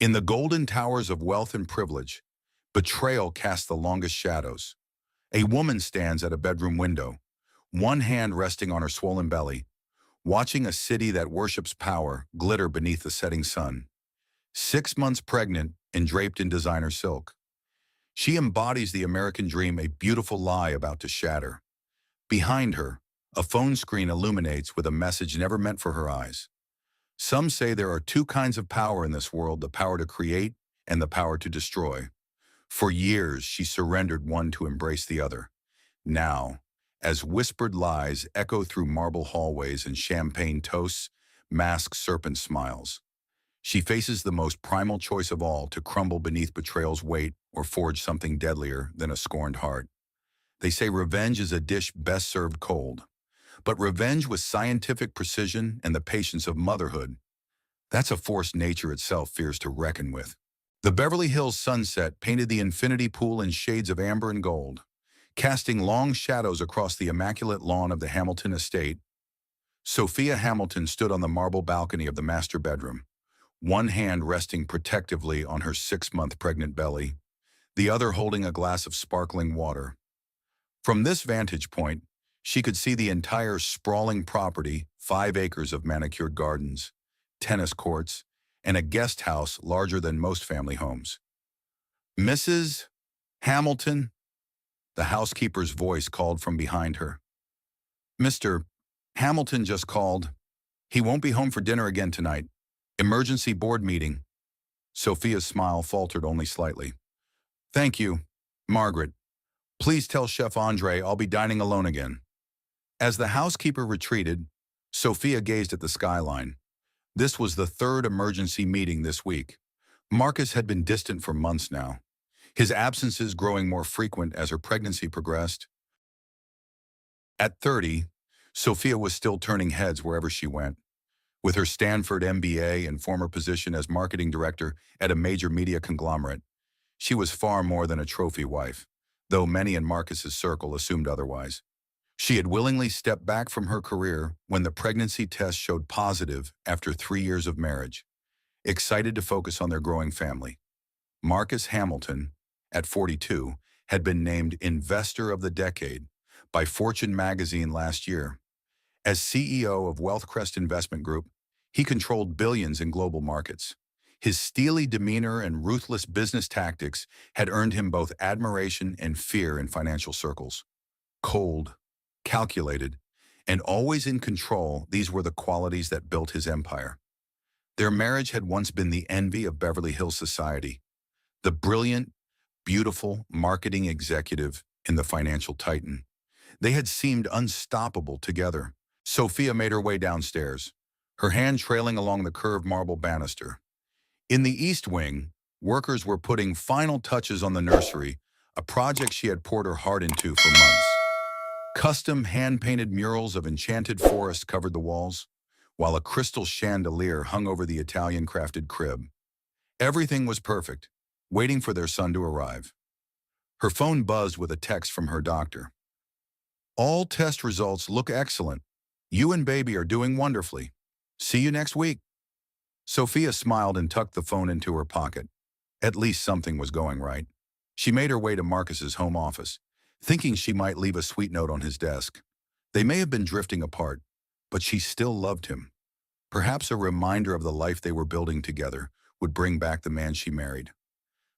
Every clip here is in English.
In the golden towers of wealth and privilege, betrayal casts the longest shadows. A woman stands at a bedroom window, one hand resting on her swollen belly, watching a city that worships power glitter beneath the setting sun. 6 months pregnant and draped in designer silk. She embodies the American dream, a beautiful lie about to shatter. Behind her, a phone screen illuminates with a message never meant for her eyes. Some say there are two kinds of power in this world, the power to create and the power to destroy. For years, she surrendered one to embrace the other. Now, as whispered lies echo through marble hallways and champagne toasts, mask serpent smiles, she faces the most primal choice of all: to crumble beneath betrayal's weight or forge something deadlier than a scorned heart. They say revenge is a dish best served cold. But revenge with scientific precision and the patience of motherhood, that's a force nature itself fears to reckon with. The Beverly Hills sunset painted the infinity pool in shades of amber and gold, casting long shadows across the immaculate lawn of the Hamilton estate. Sophia Hamilton stood on the marble balcony of the master bedroom, one hand resting protectively on her 6-month pregnant belly, the other holding a glass of sparkling water. From this vantage point, she could see the entire sprawling property: 5 acres of manicured gardens, tennis courts, and a guest house larger than most family homes. "Mrs. Hamilton," the housekeeper's voice called from behind her. "Mr. Hamilton just called. He won't be home for dinner again tonight. Emergency board meeting." Sophia's smile faltered only slightly. "Thank you, Margaret. Please tell Chef Andre I'll be dining alone again." As the housekeeper retreated, Sophia gazed at the skyline. This was the third emergency meeting this week. Marcus had been distant for months now, his absences growing more frequent as her pregnancy progressed. At 30, Sophia was still turning heads wherever she went. With her Stanford MBA and former position as marketing director at a major media conglomerate, she was far more than a trophy wife, though many in Marcus's circle assumed otherwise. She had willingly stepped back from her career when the pregnancy test showed positive after 3 years of marriage, excited to focus on their growing family. Marcus Hamilton, at 42, had been named Investor of the Decade by Fortune magazine last year. As CEO of Wealthcrest Investment Group, he controlled billions in global markets. His steely demeanor and ruthless business tactics had earned him both admiration and fear in financial circles. Cold, calculated, and always in control, these were the qualities that built his empire. Their marriage had once been the envy of Beverly Hills society, the brilliant, beautiful marketing executive and the financial titan. They had seemed unstoppable together. Sophia made her way downstairs, her hand trailing along the curved marble banister. In the East Wing, workers were putting final touches on the nursery, a project she had poured her heart into for months. Custom hand-painted murals of enchanted forests covered the walls, while a crystal chandelier hung over the Italian-crafted crib. Everything was perfect, waiting for their son to arrive. Her phone buzzed with a text from her doctor. "All test results look excellent. You and baby are doing wonderfully. See you next week." Sophia smiled and tucked the phone into her pocket. At least something was going right. She made her way to Marcus's home office, thinking she might leave a sweet note on his desk. They may have been drifting apart, but she still loved him. Perhaps a reminder of the life they were building together would bring back the man she married.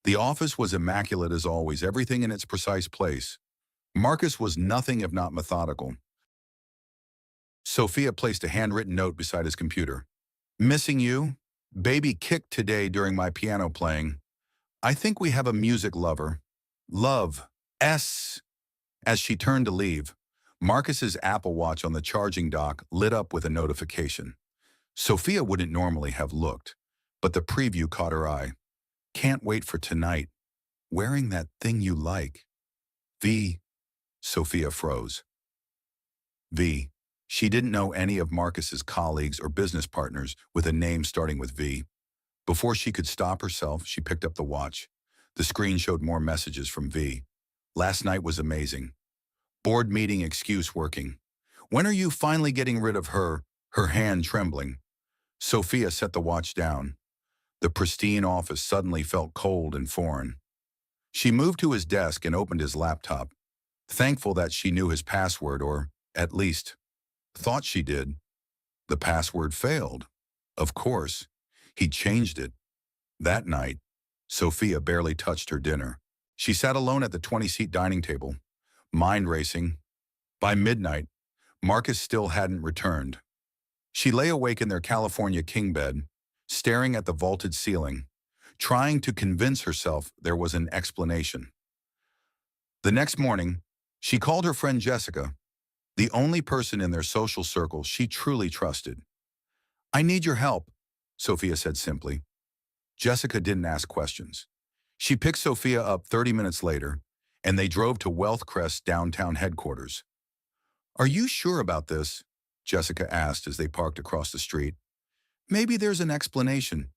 The office was immaculate as always, everything in its precise place. Marcus was nothing if not methodical. Sophia placed a handwritten note beside his computer. "Missing you. Baby kicked today during my piano playing. I think we have a music lover. Love. S." As she turned to leave, Marcus's Apple Watch on the charging dock lit up with a notification. Sophia wouldn't normally have looked, but the preview caught her eye. "Can't wait for tonight. Wearing that thing you like. V." Sophia froze. V. She didn't know any of Marcus's colleagues or business partners with a name starting with V. Before she could stop herself, she picked up the watch. The screen showed more messages from V. "Last night was amazing. Board meeting excuse working. When are you finally getting rid of her?" Her hand trembling. Sophia set the watch down. The pristine office suddenly felt cold and foreign. She moved to his desk and opened his laptop, thankful that she knew his password, or, at least, thought she did. The password failed. Of course, he changed it. That night, Sophia barely touched her dinner. She sat alone at the 20-seat dining table, mind racing. By midnight, Marcus still hadn't returned. She lay awake in their California king bed, staring at the vaulted ceiling, trying to convince herself there was an explanation. The next morning, she called her friend Jessica, the only person in their social circle she truly trusted. "I need your help," Sophia said simply. Jessica didn't ask questions. She picked Sophia up 30 minutes later, and they drove to Wealthcrest's downtown headquarters. "Are you sure about this?" Jessica asked as they parked across the street. "Maybe there's an explanation."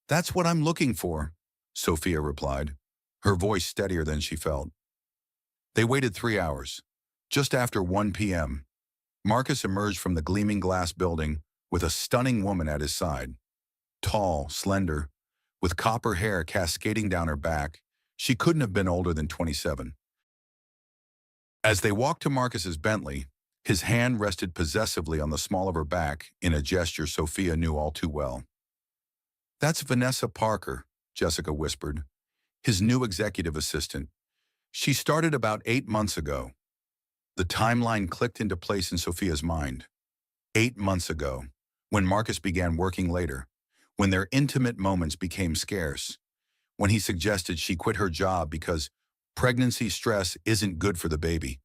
"That's what I'm looking for," Sophia replied, her voice steadier than she felt. They waited 3 hours. Just after 1 p.m., Marcus emerged from the gleaming glass building with a stunning woman at his side. Tall, slender, with copper hair cascading down her back, she couldn't have been older than 27. As they walked to Marcus's Bentley, his hand rested possessively on the small of her back in a gesture Sophia knew all too well. "That's Vanessa Parker," Jessica whispered, "his new executive assistant. She started about 8 months ago." The timeline clicked into place in Sophia's mind. 8 months ago, when Marcus began working later, when their intimate moments became scarce, when he suggested she quit her job because pregnancy stress isn't good for the baby.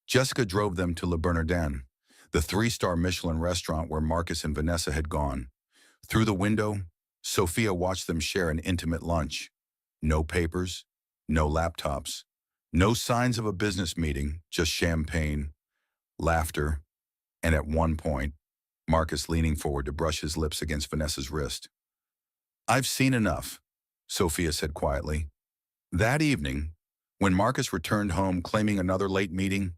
Jessica drove them to Le Bernardin, the 3-star Michelin restaurant where Marcus and Vanessa had gone. Through the window, Sophia watched them share an intimate lunch. No papers, no laptops, no signs of a business meeting, just champagne, laughter, and at one point, Marcus leaning forward to brush his lips against Vanessa's wrist. "I've seen enough," Sophia said quietly. That evening, when Marcus returned home claiming another late meeting,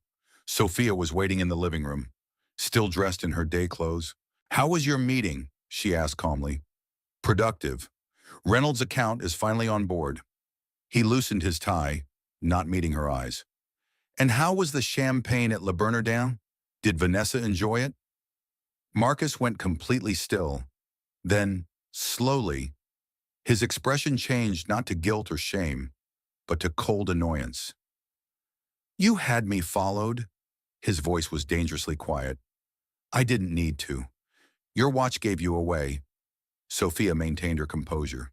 Sophia was waiting in the living room, still dressed in her day clothes. "How was your meeting?" she asked calmly. "Productive. Reynolds' account is finally on board." He loosened his tie, not meeting her eyes. "And how was the champagne at Le Bernardin? Did Vanessa enjoy it?" Marcus went completely still. Then, slowly, his expression changed not to guilt or shame, but to cold annoyance. "You had me followed." His voice was dangerously quiet. "I didn't need to. Your watch gave you away." Sophia maintained her composure,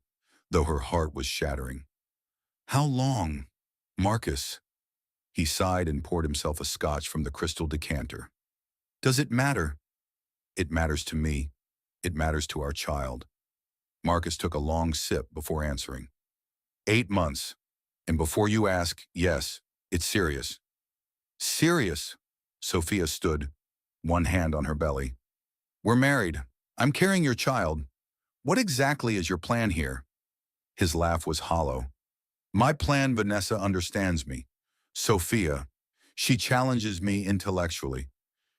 though her heart was shattering. "How long, Marcus?" He sighed and poured himself a scotch from the crystal decanter. "Does it matter?" "It matters to me. It matters to our child." Marcus took a long sip before answering. 8 months. And before you ask, yes, it's serious." "Serious?" Sophia stood, one hand on her belly. "We're married. I'm carrying your child. What exactly is your plan here?" His laugh was hollow. "My plan, Vanessa understands me. Sophia, she challenges me intellectually.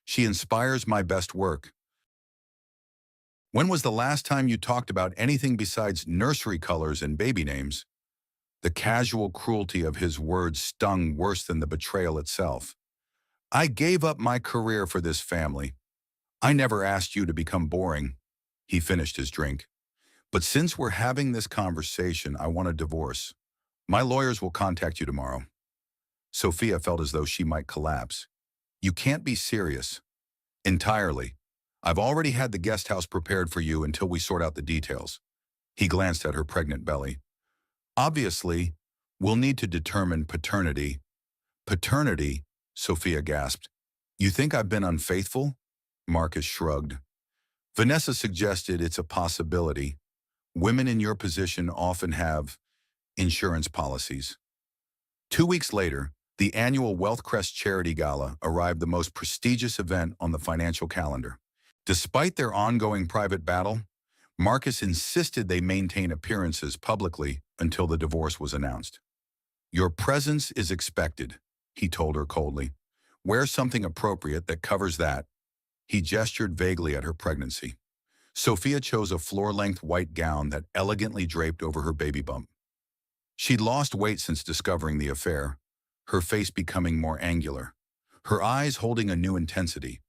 She inspires my best work. When was the last time you talked about anything besides nursery colors and baby names?" The casual cruelty of his words stung worse than the betrayal itself. "I gave up my career for this family. I never asked you to become boring." He finished his drink. "But since we're having this conversation, I want a divorce. My lawyers will contact you tomorrow." Sophia felt as though she might collapse. "You can't be serious." "Entirely. I've already had the guest house prepared for you until we sort out the details." He glanced at her pregnant belly. "Obviously, we'll need to determine paternity." "Paternity?" Sophia gasped. "You think I've been unfaithful?" Marcus shrugged. "Vanessa suggested it's a possibility. Women in your position often have insurance policies." 2 weeks later, the annual Wealthcrest Charity Gala arrived, the most prestigious event on the financial calendar. Despite their ongoing private battle, Marcus insisted they maintain appearances publicly until the divorce was announced. "Your presence is expected," he told her coldly. "Wear something appropriate that covers that." He gestured vaguely at her pregnancy. Sophia chose a floor-length white gown that elegantly draped over her baby bump. She'd lost weight since discovering the affair, her face becoming more angular, her eyes holding a new intensity.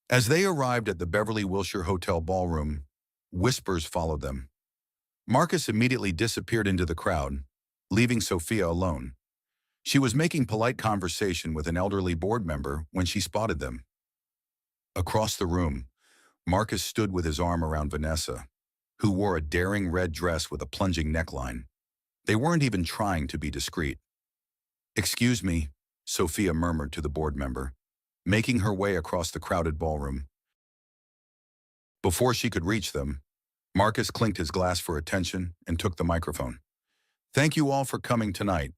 As they arrived at the Beverly Wilshire Hotel ballroom, whispers followed them. Marcus immediately disappeared into the crowd, leaving Sophia alone. She was making polite conversation with an elderly board member when she spotted them. Across the room, Marcus stood with his arm around Vanessa, who wore a daring red dress with a plunging neckline. They weren't even trying to be discreet. "Excuse me," Sophia murmured to the board member, making her way across the crowded ballroom. Before she could reach them, Marcus clinked his glass for attention and took the microphone. "Thank you all for coming tonight.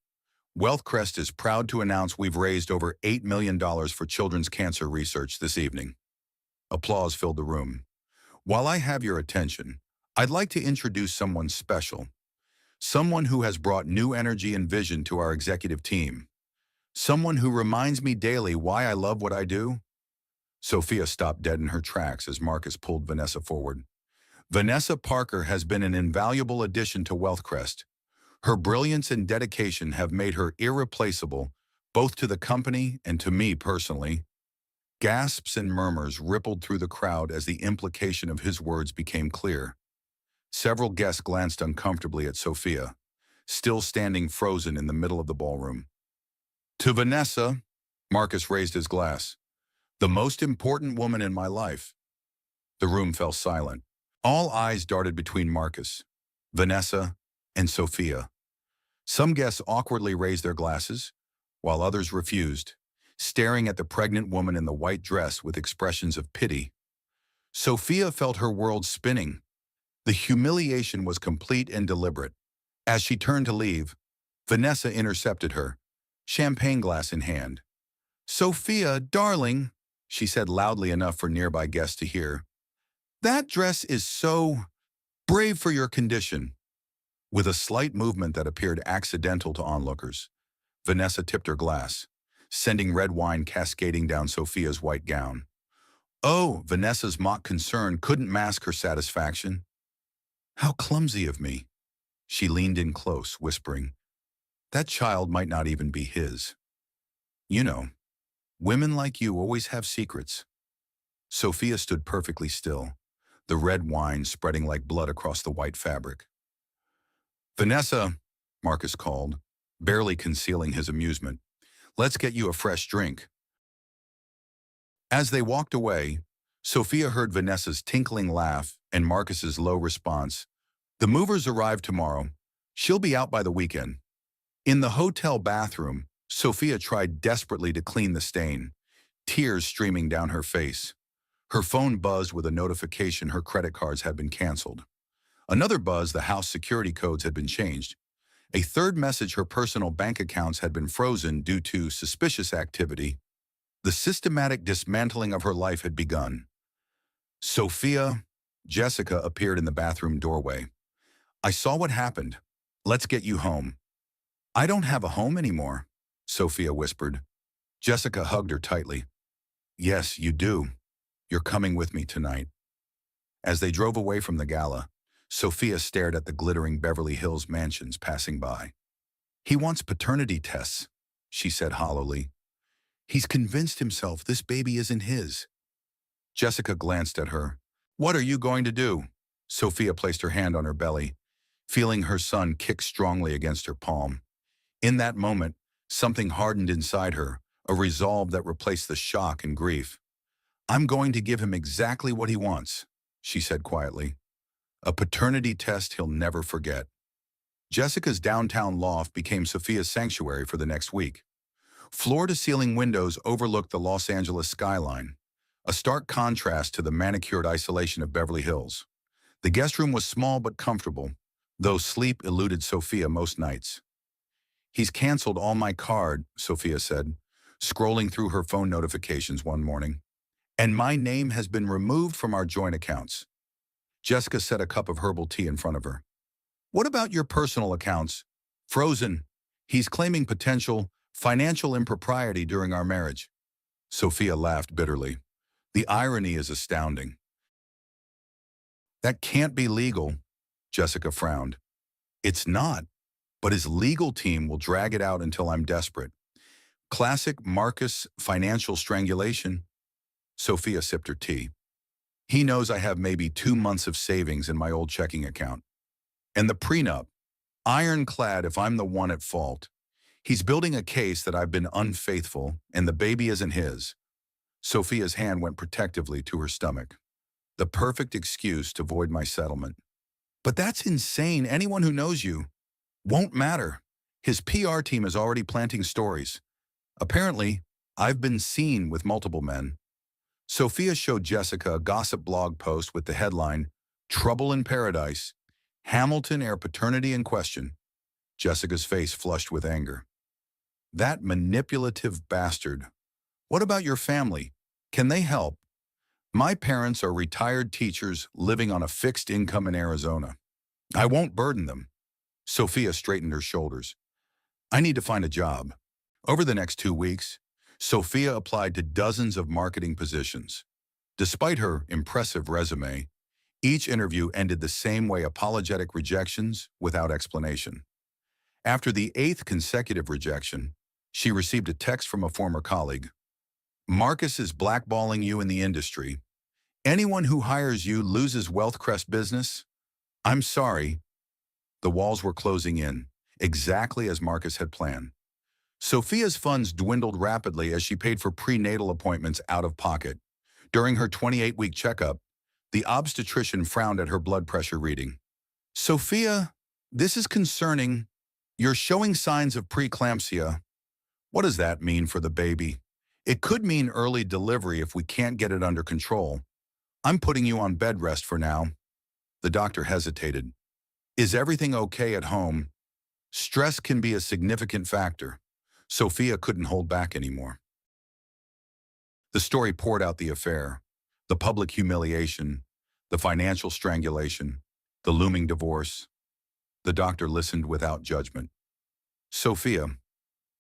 Wealthcrest is proud to announce we've raised over $8 million for children's cancer research this evening." Applause filled the room. "While I have your attention, I'd like to introduce someone special. Someone who has brought new energy and vision to our executive team. Someone who reminds me daily why I love what I do." Sophia stopped dead in her tracks as Marcus pulled Vanessa forward. "Vanessa Parker has been an invaluable addition to Wealthcrest. Her brilliance and dedication have made her irreplaceable, both to the company and to me personally." Gasps and murmurs rippled through the crowd as the implication of his words became clear. Several guests glanced uncomfortably at Sophia, still standing frozen in the middle of the ballroom. "To Vanessa," Marcus raised his glass, "the most important woman in my life." The room fell silent. All eyes darted between Marcus, Vanessa, and Sophia. Some guests awkwardly raised their glasses, while others refused, staring at the pregnant woman in the white dress with expressions of pity. Sophia felt her world spinning. The humiliation was complete and deliberate. As she turned to leave, Vanessa intercepted her, champagne glass in hand. "Sophia, darling," she said loudly enough for nearby guests to hear, "that dress is so brave for your condition." With a slight movement that appeared accidental to onlookers, Vanessa tipped her glass, sending red wine cascading down Sophia's white gown. Oh, Vanessa's mock concern couldn't mask her satisfaction. "How clumsy of me." She leaned in close, whispering, "That child might not even be his. You know, women like you always have secrets." Sophia stood perfectly still, the red wine spreading like blood across the white fabric. "Vanessa," Marcus called, barely concealing his amusement, "let's get you a fresh drink." As they walked away, Sophia heard Vanessa's tinkling laugh and Marcus's low response, "The movers arrive tomorrow. She'll be out by the weekend." In the hotel bathroom, Sophia tried desperately to clean the stain, tears streaming down her face. Her phone buzzed with a notification her credit cards had been canceled. Another buzz, the house security codes had been changed. A third message, her personal bank accounts had been frozen due to suspicious activity. The systematic dismantling of her life had begun. "Sophia," Jessica appeared in the bathroom doorway. "I saw what happened. Let's get you home." "I don't have a home anymore," Sophia whispered. Jessica hugged her tightly. "Yes, you do. You're coming with me tonight." As they drove away from the gala, Sophia stared at the glittering Beverly Hills mansions passing by. "He wants paternity tests," she said hollowly. "He's convinced himself this baby isn't his." Jessica glanced at her. "What are you going to do?" Sophia placed her hand on her belly, feeling her son kick strongly against her palm. In that moment, something hardened inside her, a resolve that replaced the shock and grief. "I'm going to give him exactly what he wants," she said quietly. "A paternity test he'll never forget." Jessica's downtown loft became Sophia's sanctuary for the next week. Floor-to-ceiling windows overlooked the Los Angeles skyline, a stark contrast to the manicured isolation of Beverly Hills. The guest room was small but comfortable, though sleep eluded Sophia most nights. "He's canceled all my card," Sophia said, scrolling through her phone notifications one morning. "And my name has been removed from our joint accounts." Jessica set a cup of herbal tea in front of her. "What about your personal accounts?" "Frozen. He's claiming potential financial impropriety during our marriage." Sophia laughed bitterly. "The irony is astounding. That can't be legal, Jessica frowned. It's not, but his legal team will drag it out until I'm desperate. Classic Marcus financial strangulation. Sophia sipped her tea. He knows I have maybe 2 months of savings in my old checking account. And the prenup, ironclad if I'm the one at fault. He's building a case that I've been unfaithful and the baby isn't his. Sophia's hand went protectively to her stomach. The perfect excuse to void my settlement. But that's insane. Anyone who knows you won't matter. His PR team is already planting stories. Apparently, I've been seen with multiple men. Sophia showed Jessica a gossip blog post with the headline, "Trouble in Paradise, Hamilton heir paternity in question." Jessica's face flushed with anger. That manipulative bastard. What about your family? Can they help? My parents are retired teachers living on a fixed income in Arizona. I won't burden them. Sophia straightened her shoulders. I need to find a job. Over the next 2 weeks, Sophia applied to dozens of marketing positions. Despite her impressive resume, each interview ended the same way: apologetic rejections without explanation. After the 8th consecutive rejection, she received a text from a former colleague. Marcus is blackballing you in the industry. Anyone who hires you loses Wealthcrest business. I'm sorry. The walls were closing in, exactly as Marcus had planned. Sophia's funds dwindled rapidly as she paid for prenatal appointments out of pocket. During her 28-week checkup, the obstetrician frowned at her blood pressure reading. Sophia, this is concerning. You're showing signs of preeclampsia. What does that mean for the baby? It could mean early delivery if we can't get it under control. I'm putting you on bed rest for now. The doctor hesitated. Is everything okay at home? Stress can be a significant factor. Sophia couldn't hold back anymore. The story poured out the affair, the public humiliation, the financial strangulation, the looming divorce. The doctor listened without judgment. Sophia,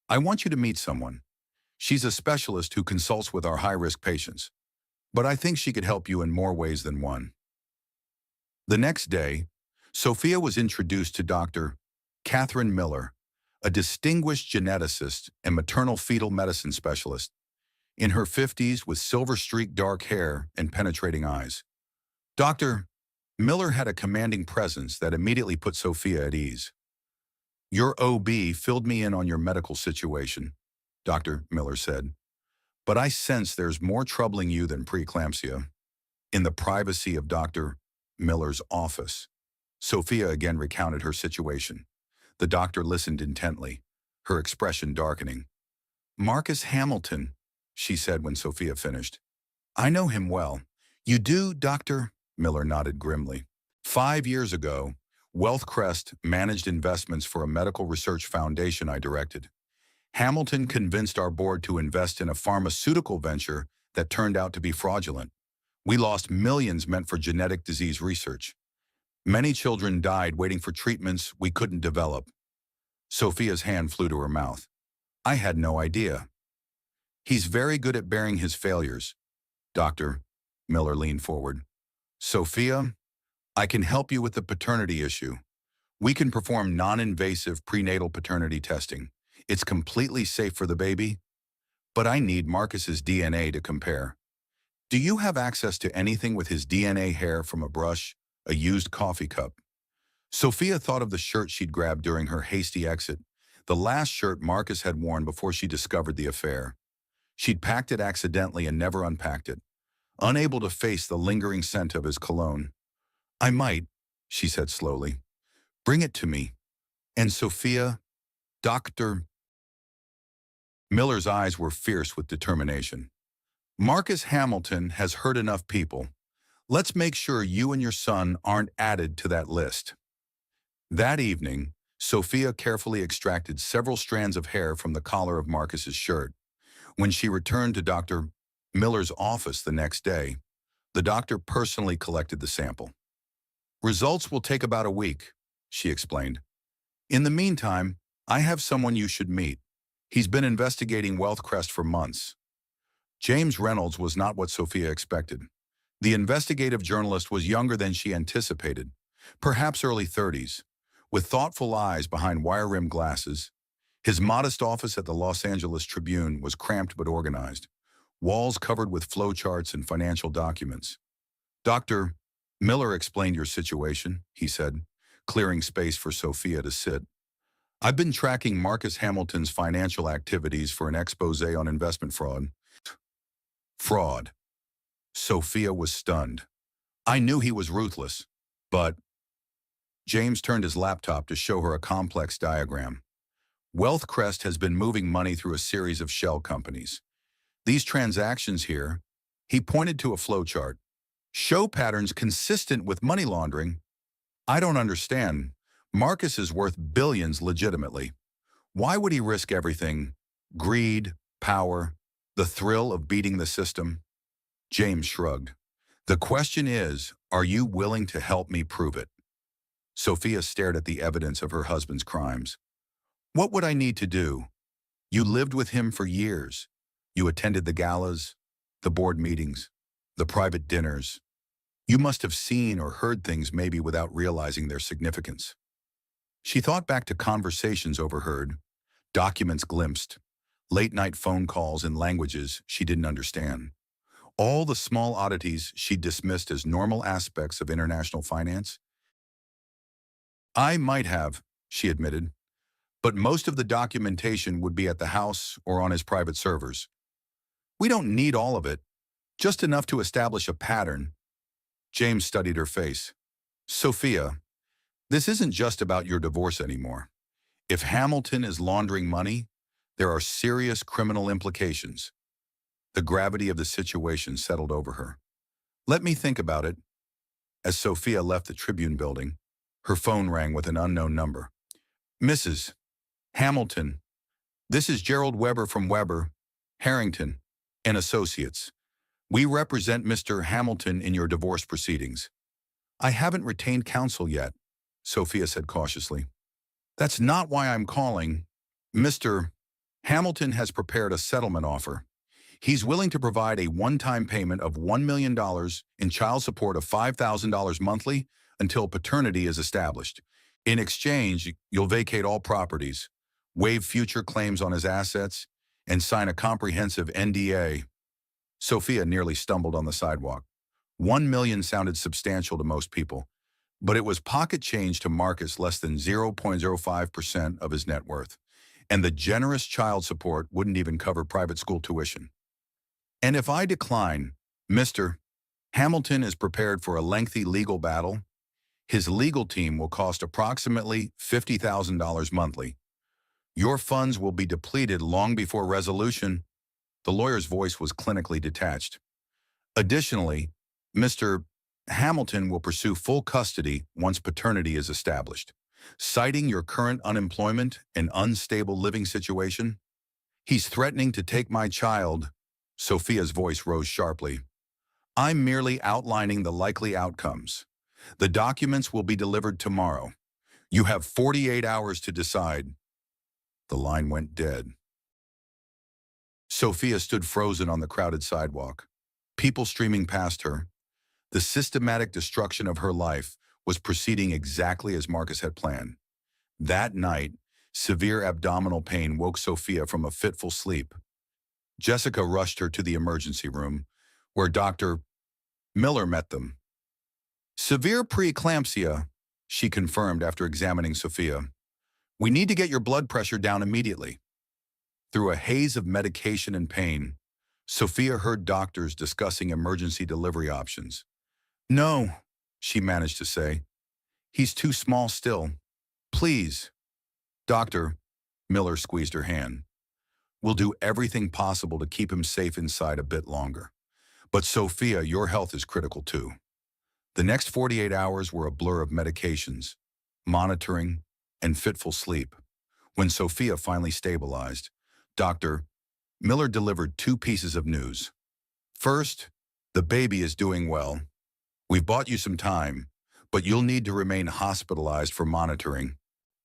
I want you to meet someone. She's a specialist who consults with our high-risk patients, but I think she could help you in more ways than one. The next day, Sophia was introduced to Dr. Catherine Miller, a distinguished geneticist and maternal fetal medicine specialist, in her 50s with silver-streaked dark hair and penetrating eyes. Dr. Miller had a commanding presence that immediately put Sophia at ease. Your OB filled me in on your medical situation, Dr. Miller said, but I sense there's more troubling you than preeclampsia. In the privacy of Dr. Miller's office, Sophia again recounted her situation. The doctor listened intently, her expression darkening. Marcus Hamilton, she said when Sophia finished. I know him well. You do, Doctor? Miller nodded grimly. 5 years ago, Wealthcrest managed investments for a medical research foundation I directed. Hamilton convinced our board to invest in a pharmaceutical venture that turned out to be fraudulent. We lost millions meant for genetic disease research. Many children died waiting for treatments we couldn't develop. Sophia's hand flew to her mouth. I had no idea. He's very good at bearing his failures. Doctor, Miller leaned forward. Sophia, I can help you with the paternity issue. We can perform non-invasive prenatal paternity testing. It's completely safe for the baby, but I need Marcus's DNA to compare. Do you have access to anything with his DNA hair from a brush, a used coffee cup? Sophia thought of the shirt she'd grabbed during her hasty exit, the last shirt Marcus had worn before she discovered the affair. She'd packed it accidentally and never unpacked it, unable to face the lingering scent of his cologne. I might, she said slowly. Bring it to me. And Sophia, Dr. Miller's eyes were fierce with determination. Marcus Hamilton has hurt enough people. Let's make sure you and your son aren't added to that list. That evening, Sophia carefully extracted several strands of hair from the collar of Marcus's shirt. When she returned to Dr. Miller's office the next day, the doctor personally collected the sample. Results will take about a week, she explained. In the meantime, I have someone you should meet. He's been investigating Wealthcrest for months. James Reynolds was not what Sophia expected. The investigative journalist was younger than she anticipated, perhaps early 30s, with thoughtful eyes behind wire-rimmed glasses. His modest office at the Los Angeles Tribune was cramped but organized, walls covered with flowcharts and financial documents. Dr. Miller explained your situation, he said, clearing space for Sophia to sit. I've been tracking Marcus Hamilton's financial activities for an expose on investment fraud. Fraud. Sophia was stunned. I knew he was ruthless, but James turned his laptop to show her a complex diagram. Wealthcrest has been moving money through a series of shell companies. These transactions here, he pointed to a flowchart, show patterns consistent with money laundering. I don't understand. Marcus is worth billions legitimately. Why would he risk everything? Greed, power, the thrill of beating the system? James shrugged. The question is, are you willing to help me prove it? Sophia stared at the evidence of her husband's crimes. What would I need to do? You lived with him for years. You attended the galas, the board meetings, the private dinners. You must have seen or heard things maybe without realizing their significance. She thought back to conversations overheard, documents glimpsed, late-night phone calls in languages she didn't understand. All the small oddities she dismissed as normal aspects of international finance. I might have, she admitted, but most of the documentation would be at the house or on his private servers. We don't need all of it, just enough to establish a pattern. James studied her face. Sophia, this isn't just about your divorce anymore. If Hamilton is laundering money, there are serious criminal implications. The gravity of the situation settled over her. Let me think about it. As Sophia left the Tribune building, her phone rang with an unknown number. Mrs. Hamilton, this is Gerald Weber from Weber, Harrington, and Associates. We represent Mr. Hamilton in your divorce proceedings. I haven't retained counsel yet, Sophia said cautiously. That's not why I'm calling. Mr. Hamilton has prepared a settlement offer. He's willing to provide a one-time payment of $1 million in child support of $5,000 monthly until paternity is established. In exchange, you'll vacate all properties, waive future claims on his assets, and sign a comprehensive NDA. Sophia nearly stumbled on the sidewalk. $1 million sounded substantial to most people, but it was pocket change to Marcus, less than 0.05% of his net worth. And the generous child support wouldn't even cover private school tuition. And if I decline, Mr. Hamilton is prepared for a lengthy legal battle. His legal team will cost approximately $50,000 monthly. Your funds will be depleted long before resolution. The lawyer's voice was clinically detached. Additionally, Mr. Hamilton will pursue full custody once paternity is established. Citing your current unemployment and unstable living situation, he's threatening to take my child. Sophia's voice rose sharply. I'm merely outlining the likely outcomes. The documents will be delivered tomorrow. You have 48 hours to decide. The line went dead. Sophia stood frozen on the crowded sidewalk, people streaming past her. The systematic destruction of her life was proceeding exactly as Marcus had planned. That night, severe abdominal pain woke Sophia from a fitful sleep. Jessica rushed her to the emergency room, where Dr. Miller met them. Severe preeclampsia, she confirmed after examining Sophia. We need to get your blood pressure down immediately. Through a haze of medication and pain, Sophia heard doctors discussing emergency delivery options. No, she managed to say. He's too small still. Please. Doctor, Miller squeezed her hand. We'll do everything possible to keep him safe inside a bit longer. But Sophia, your health is critical too. The next 48 hours were a blur of medications, monitoring, and fitful sleep. When Sophia finally stabilized, Dr. Miller delivered two pieces of news. First, the baby is doing well. We've bought you some time, but you'll need to remain hospitalized for monitoring.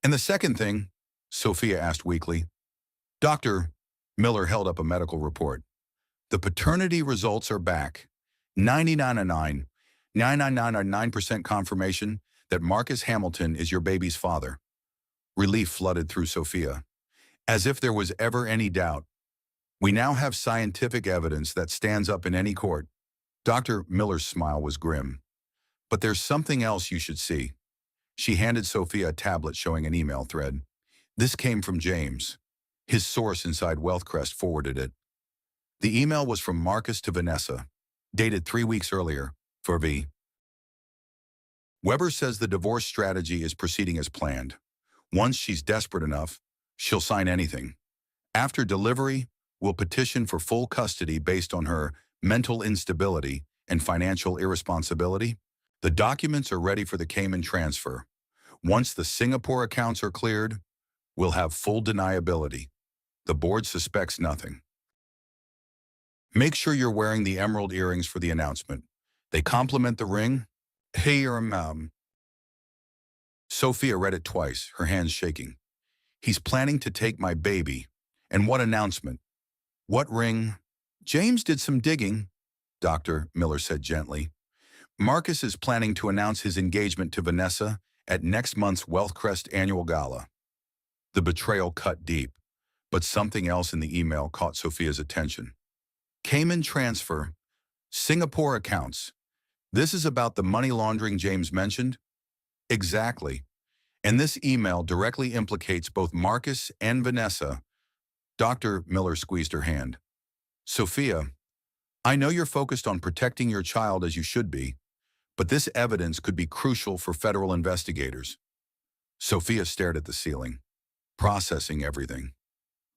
And the second thing, Sophia asked weakly. Dr. Miller held up a medical report. The paternity results are back, 99.99999% confirmation that Marcus Hamilton is your baby's father. Relief flooded through Sophia. As if there was ever any doubt. We now have scientific evidence that stands up in any court. Dr. Miller's smile was grim. But there's something else you should see. She handed Sophia a tablet showing an email thread. This came from James. His source inside Wealthcrest forwarded it. The email was from Marcus to Vanessa, dated 3 weeks earlier, for V. Weber says the divorce strategy is proceeding as planned. Once she's desperate enough, she'll sign anything. After delivery, we'll petition for full custody based on her mental instability and financial irresponsibility. The documents are ready for the Cayman transfer. Once the Singapore accounts are cleared, we'll have full deniability. The board suspects nothing. Make sure you're wearing the emerald earrings for the announcement. They complement the ring. Hey, Sophia read it twice, her hands shaking. He's planning to take my baby. And what announcement? What ring? James did some digging, Dr. Miller said gently. Marcus is planning to announce his engagement to Vanessa at next month's Wealthcrest annual gala. The betrayal cut deep, but something else in the email caught Sophia's attention. Cayman transfer, Singapore accounts. This is about the money laundering James mentioned? Exactly. And this email directly implicates both Marcus and Vanessa. Dr. Miller squeezed her hand. Sophia, I know you're focused on protecting your child as you should be, but this evidence could be crucial for federal investigators. Sophia stared at the ceiling, processing everything.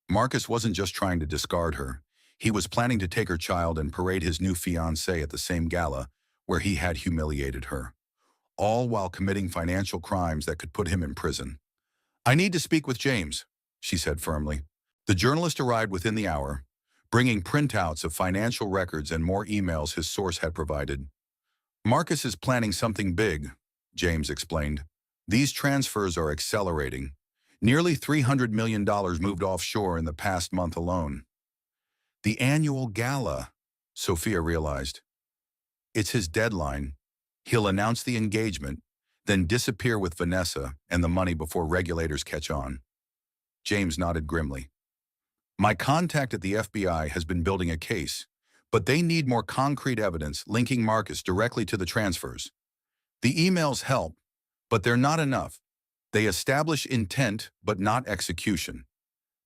Marcus wasn't just trying to discard her. He was planning to take her child and parade his new fiancée at the same gala where he had humiliated her, all while committing financial crimes that could put him in prison. I need to speak with James, she said firmly. The journalist arrived within the hour, bringing printouts of financial records and more emails his source had provided. Marcus is planning something big, James explained. These transfers are accelerating. Nearly $300 million moved offshore in the past month alone. The annual gala, Sophia realized. It's his deadline. He'll announce the engagement, then disappear with Vanessa and the money before regulators catch on. James nodded grimly. My contact at the FBI has been building a case, but they need more concrete evidence linking Marcus directly to the transfers. The emails help, but they're not enough. They establish intent, but not execution.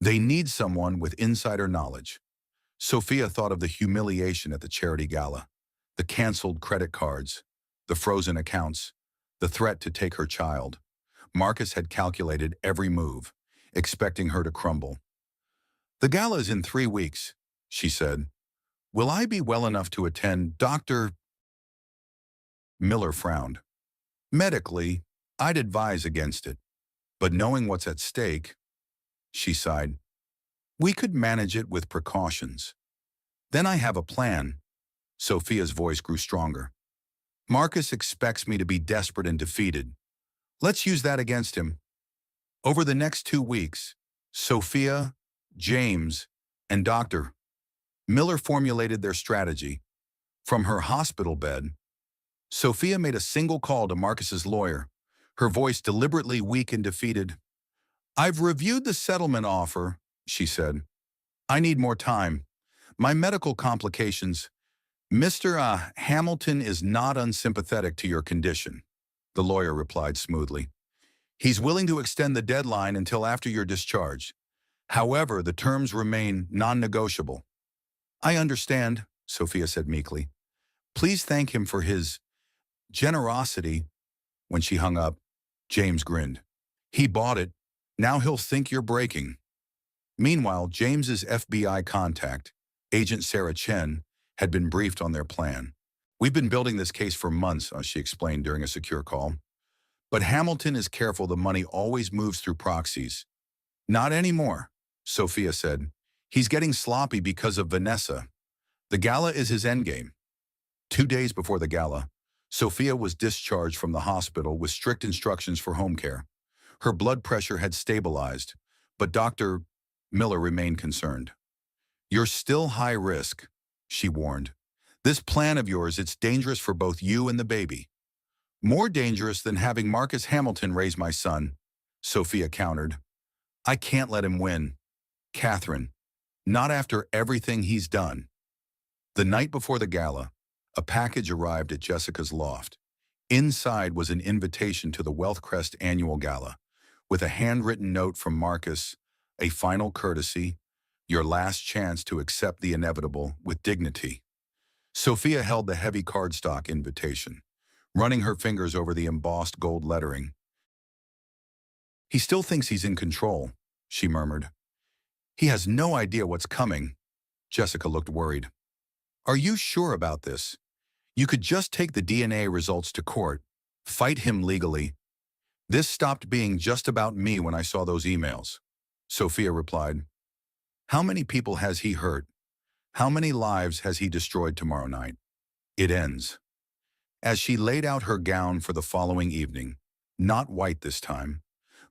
They need someone with insider knowledge. Sophia thought of the humiliation at the charity gala, the canceled credit cards, the frozen accounts, the threat to take her child. Marcus had calculated every move, expecting her to crumble. The gala is in 3 weeks, she said. Will I be well enough to attend? Dr. Miller frowned. Medically, I'd advise against it. But knowing what's at stake, she sighed, we could manage it with precautions. Then I have a plan. Sophia's voice grew stronger. Marcus expects me to be desperate and defeated. Let's use that against him. Over the next 2 weeks, Sophia, James, and Dr. Miller formulated their strategy. From her hospital bed, Sophia made a single call to Marcus's lawyer, her voice deliberately weak and defeated. I've reviewed the settlement offer, she said. I need more time. My medical complications. Mr. Hamilton is not unsympathetic to your condition, the lawyer replied smoothly. He's willing to extend the deadline until after your discharge. However, the terms remain non-negotiable. I understand, Sophia said meekly. Please thank him for his generosity. When she hung up, James grinned. He bought it. Now he'll think you're breaking. Meanwhile, James's FBI contact, Agent Sarah Chen, had been briefed on their plan. We've been building this case for months, she explained during a secure call. But Hamilton is careful the money always moves through proxies. Not anymore, Sophia said. He's getting sloppy because of Vanessa. The gala is his endgame. 2 days before the gala, Sophia was discharged from the hospital with strict instructions for home care. Her blood pressure had stabilized, but Dr. Miller remained concerned. You're still high risk, she warned. This plan of yours, it's dangerous for both you and the baby. More dangerous than having Marcus Hamilton raise my son, Sophia countered. I can't let him win. Catherine, not after everything he's done. The night before the gala, a package arrived at Jessica's loft. Inside was an invitation to the Wealthcrest annual gala, with a handwritten note from Marcus, a final courtesy, your last chance to accept the inevitable with dignity. Sophia held the heavy cardstock invitation, running her fingers over the embossed gold lettering. He still thinks he's in control, she murmured. He has no idea what's coming. Jessica looked worried. Are you sure about this? You could just take the DNA results to court, fight him legally. This stopped being just about me when I saw those emails. Sophia replied. How many people has he hurt? How many lives has he destroyed tomorrow night? It ends. As she laid out her gown for the following evening, not white this time,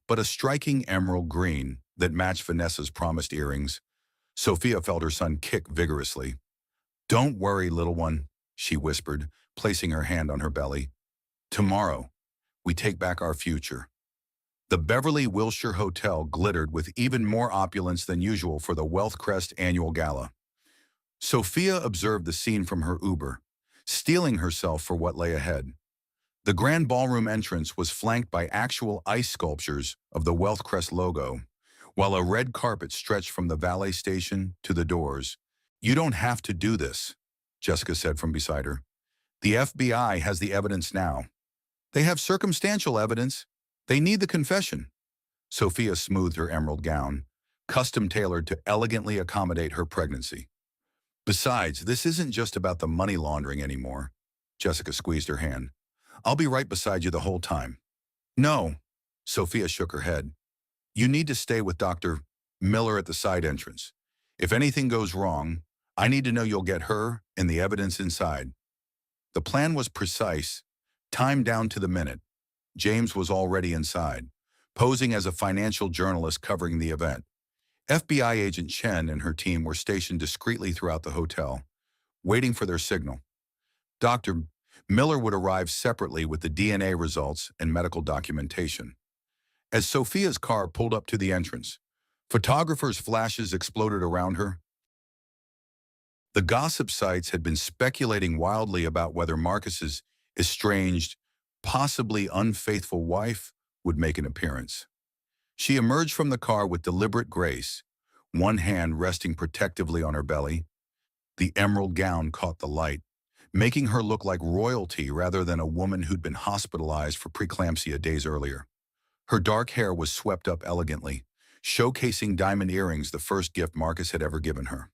but a striking emerald green that matched Vanessa's promised earrings, Sophia felt her son kick vigorously. Don't worry, little one, she whispered, placing her hand on her belly. Tomorrow, we take back our future. The Beverly Wilshire Hotel glittered with even more opulence than usual for the Wealthcrest annual gala. Sophia observed the scene from her Uber, steeling herself for what lay ahead. The grand ballroom entrance was flanked by actual ice sculptures of the Wealthcrest logo, while a red carpet stretched from the valet station to the doors. You don't have to do this, Jessica said from beside her. The FBI has the evidence now. They have circumstantial evidence. They need the confession. Sophia smoothed her emerald gown, custom-tailored to elegantly accommodate her pregnancy. Besides, this isn't just about the money laundering anymore. Jessica squeezed her hand. I'll be right beside you the whole time. No, Sophia shook her head. You need to stay with Dr. Miller at the side entrance. If anything goes wrong, I need to know you'll get her and the evidence inside. The plan was precise, timed down to the minute. James was already inside, posing as a financial journalist covering the event. FBI agent Chen and her team were stationed discreetly throughout the hotel, waiting for their signal. Dr. Miller would arrive separately with the DNA results and medical documentation. As Sophia's car pulled up to the entrance, photographers' flashes exploded around her. The gossip sites had been speculating wildly about whether Marcus's estranged, possibly unfaithful wife would make an appearance. She emerged from the car with deliberate grace, one hand resting protectively on her belly. The emerald gown caught the light, making her look like royalty rather than a woman who'd been hospitalized for preeclampsia days earlier. Her dark hair was swept up elegantly, showcasing diamond earrings, the first gift Marcus had ever given her.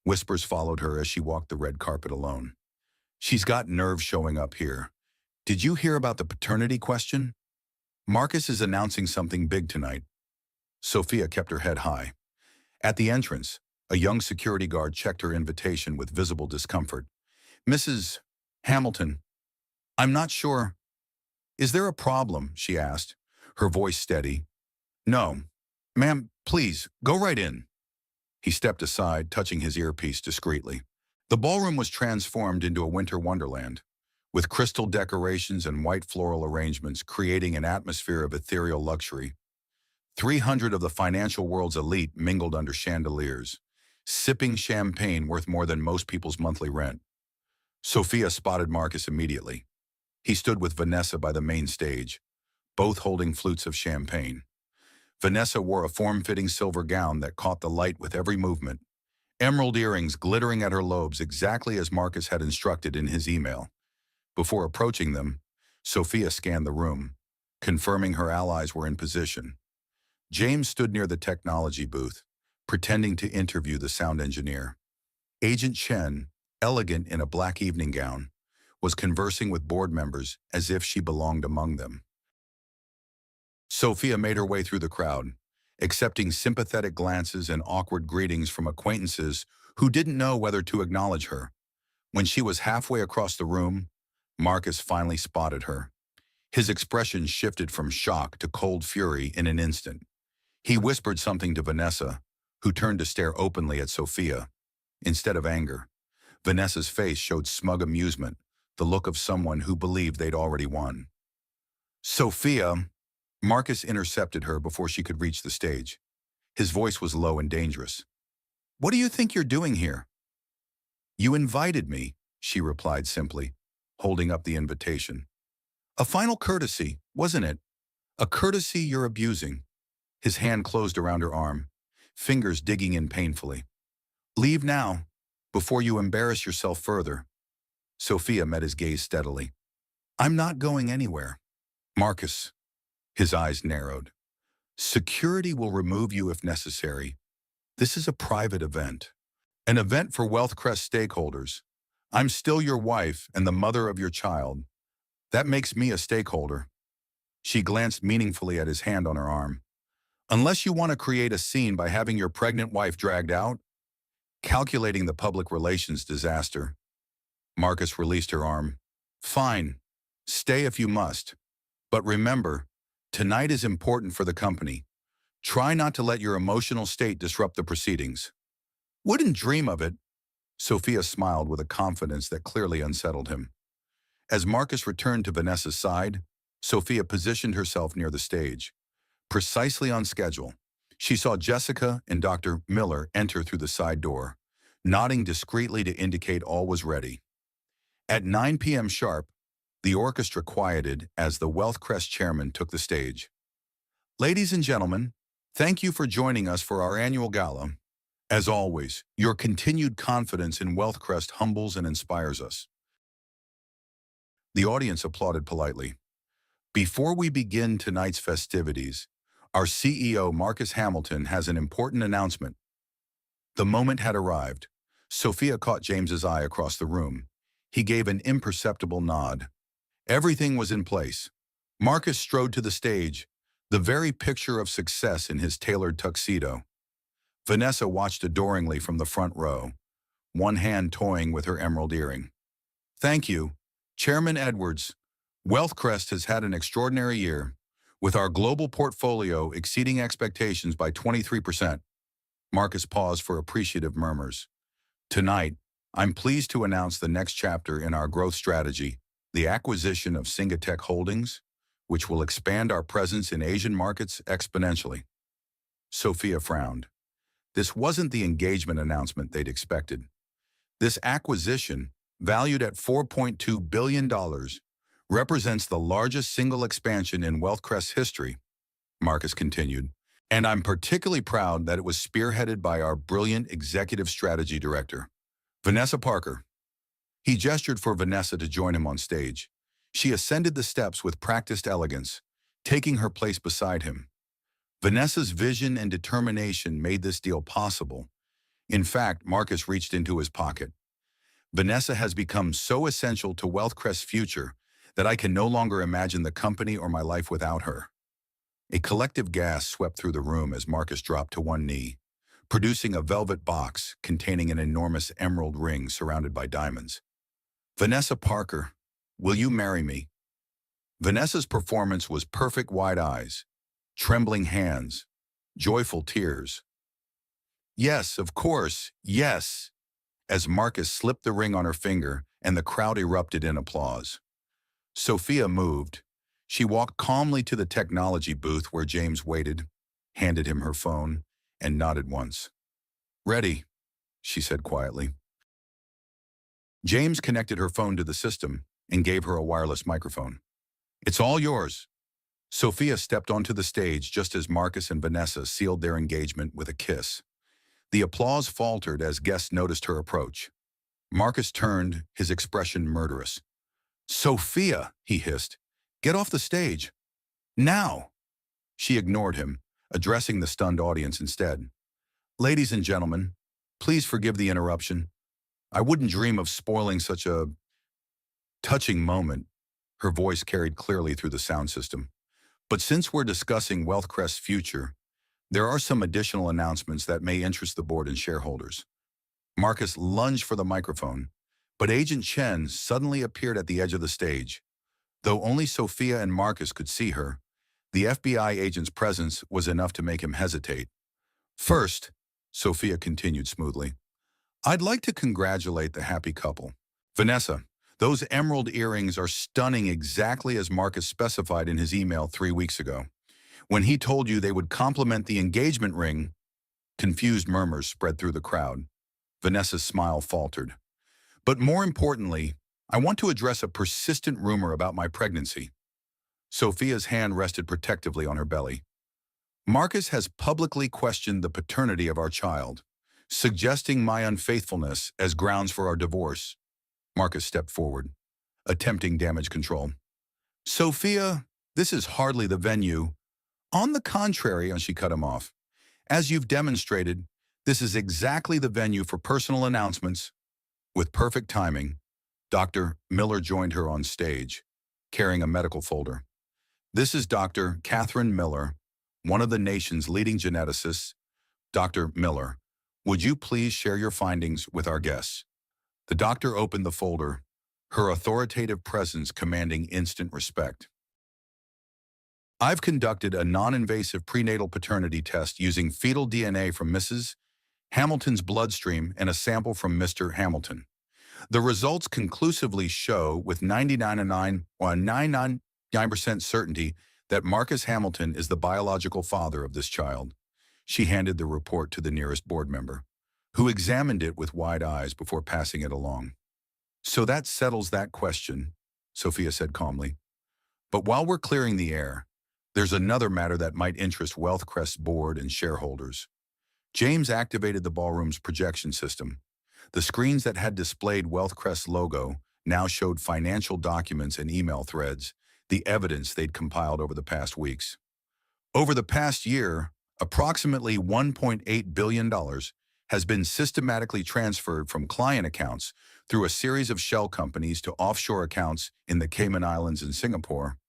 Whispers followed her as she walked the red carpet alone. She's got nerve showing up here. Did you hear about the paternity question? Marcus is announcing something big tonight. Sophia kept her head high. At the entrance, a young security guard checked her invitation with visible discomfort. Mrs. Hamilton, I'm not sure. Is there a problem? She asked, her voice steady. No. Ma'am, please, go right in. He stepped aside, touching his earpiece discreetly. The ballroom was transformed into a winter wonderland, with crystal decorations and white floral arrangements creating an atmosphere of ethereal luxury. 300 of the financial world's elite mingled under chandeliers, sipping champagne worth more than most people's monthly rent. Sophia spotted Marcus immediately. He stood with Vanessa by the main stage, both holding flutes of champagne. Vanessa wore a form-fitting silver gown that caught the light with every movement, emerald earrings glittering at her lobes exactly as Marcus had instructed in his email. Before approaching them, Sophia scanned the room, confirming her allies were in position. James stood near the technology booth, pretending to interview the sound engineer. Agent Chen, elegant in a black evening gown, was conversing with board members as if she belonged among them. Sophia made her way through the crowd, accepting sympathetic glances and awkward greetings from acquaintances who didn't know whether to acknowledge her. When she was halfway across the room, Marcus finally spotted her. His expression shifted from shock to cold fury in an instant. He whispered something to Vanessa, who turned to stare openly at Sophia. Instead of anger, Vanessa's face showed smug amusement, the look of someone who believed they'd already won. Sophia, Marcus intercepted her before she could reach the stage. His voice was low and dangerous. What do you think you're doing here? You invited me, she replied simply, holding up the invitation. A final courtesy, wasn't it? A courtesy you're abusing. His hand closed around her arm, fingers digging in painfully. Leave now, before you embarrass yourself further. Sophia met his gaze steadily. I'm not going anywhere. Marcus, his eyes narrowed. Security will remove you if necessary. This is a private event. An event for Wealthcrest stakeholders. I'm still your wife and the mother of your child. That makes me a stakeholder. She glanced meaningfully at his hand on her arm. Unless you want to create a scene by having your pregnant wife dragged out, calculating the public relations disaster. Marcus released her arm. Fine. Stay if you must. But remember, tonight is important for the company. Try not to let your emotional state disrupt the proceedings. Wouldn't dream of it. Sophia smiled with a confidence that clearly unsettled him. As Marcus returned to Vanessa's side, Sophia positioned herself near the stage. Precisely on schedule, she saw Jessica and Dr. Miller enter through the side door, nodding discreetly to indicate all was ready. At 9 p.m. sharp, the orchestra quieted as the Wealthcrest chairman took the stage. Ladies and gentlemen, thank you for joining us for our annual gala. As always, your continued confidence in Wealthcrest humbles and inspires us. The audience applauded politely. Before we begin tonight's festivities, our CEO, Marcus Hamilton, has an important announcement. The moment had arrived. Sophia caught James's eye across the room. He gave an imperceptible nod. Everything was in place. Marcus strode to the stage, the very picture of success in his tailored tuxedo. Vanessa watched adoringly from the front row, one hand toying with her emerald earring. Thank you, Chairman Edwards. Wealthcrest has had an extraordinary year, with our global portfolio exceeding expectations by 23%. Marcus paused for appreciative murmurs. Tonight, I'm pleased to announce the next chapter in our growth strategy, the acquisition of Singatech Holdings, which will expand our presence in Asian markets exponentially. Sophia frowned. This wasn't the engagement announcement they'd expected. This acquisition, valued at $4.2 billion, represents the largest single expansion in Wealthcrest's history, Marcus continued, and I'm particularly proud that it was spearheaded by our brilliant executive strategy director, Vanessa Parker. He gestured for Vanessa to join him on stage. She ascended the steps with practiced elegance, taking her place beside him. Vanessa's vision and determination made this deal possible. In fact, Marcus reached into his pocket. Vanessa has become so essential to Wealthcrest's future that I can no longer imagine the company or my life without her. A collective gasp swept through the room as Marcus dropped to one knee, producing a velvet box containing an enormous emerald ring surrounded by diamonds. Vanessa Parker, will you marry me? Vanessa's performance was perfect wide eyes, trembling hands, joyful tears. Yes, of course, yes, as Marcus slipped the ring on her finger and the crowd erupted in applause. Sophia moved. She walked calmly to the technology booth where James waited, handed him her phone, and nodded once. Ready, she said quietly. James connected her phone to the system and gave her a wireless microphone. It's all yours. Sophia stepped onto the stage just as Marcus and Vanessa sealed their engagement with a kiss. The applause faltered as guests noticed her approach. Marcus turned, his expression murderous. Sophia, he hissed, get off the stage. Now. She ignored him, addressing the stunned audience instead. Ladies and gentlemen, please forgive the interruption. I wouldn't dream of spoiling such a touching moment. Her voice carried clearly through the sound system. But since we're discussing Wealthcrest's future, there are some additional announcements that may interest the board and shareholders. Marcus lunged for the microphone, but Agent Chen suddenly appeared at the edge of the stage. Though only Sophia and Marcus could see her, the FBI agent's presence was enough to make him hesitate. First, Sophia continued smoothly, I'd like to congratulate the happy couple. Vanessa, those emerald earrings are stunning exactly as Marcus specified in his email 3 weeks ago. When he told you they would complement the engagement ring, confused murmurs spread through the crowd. Vanessa's smile faltered. But more importantly, I want to address a persistent rumor about my pregnancy. Sophia's hand rested protectively on her belly. Marcus has publicly questioned the paternity of our child, suggesting my unfaithfulness as grounds for our divorce. Marcus stepped forward, attempting damage control. Sophia, this is hardly the venue. On the contrary, and she cut him off. As you've demonstrated, this is exactly the venue for personal announcements. With perfect timing, Dr. Miller joined her on stage, carrying a medical folder. This is Dr. Catherine Miller, one of the nation's leading geneticists. Dr. Miller, would you please share your findings with our guests? The doctor opened the folder, her authoritative presence commanding instant respect. I've conducted a non-invasive prenatal paternity test using fetal DNA from Mrs. Hamilton's bloodstream and a sample from Mr. Hamilton. The results conclusively show with 99.999% certainty that Marcus Hamilton is the biological father of this child. She handed the report to the nearest board member, who examined it with wide eyes before passing it along. So that settles that question, Sophia said calmly. But while we're clearing the air, there's another matter that might interest Wealthcrest's board and shareholders. James activated the ballroom's projection system. The screens that had displayed Wealthcrest's logo now showed financial documents and email threads, the evidence they'd compiled over the past weeks. Over the past year, approximately $1.8 billion has been systematically transferred from client accounts through a series of shell companies to offshore accounts in the Cayman Islands and Singapore.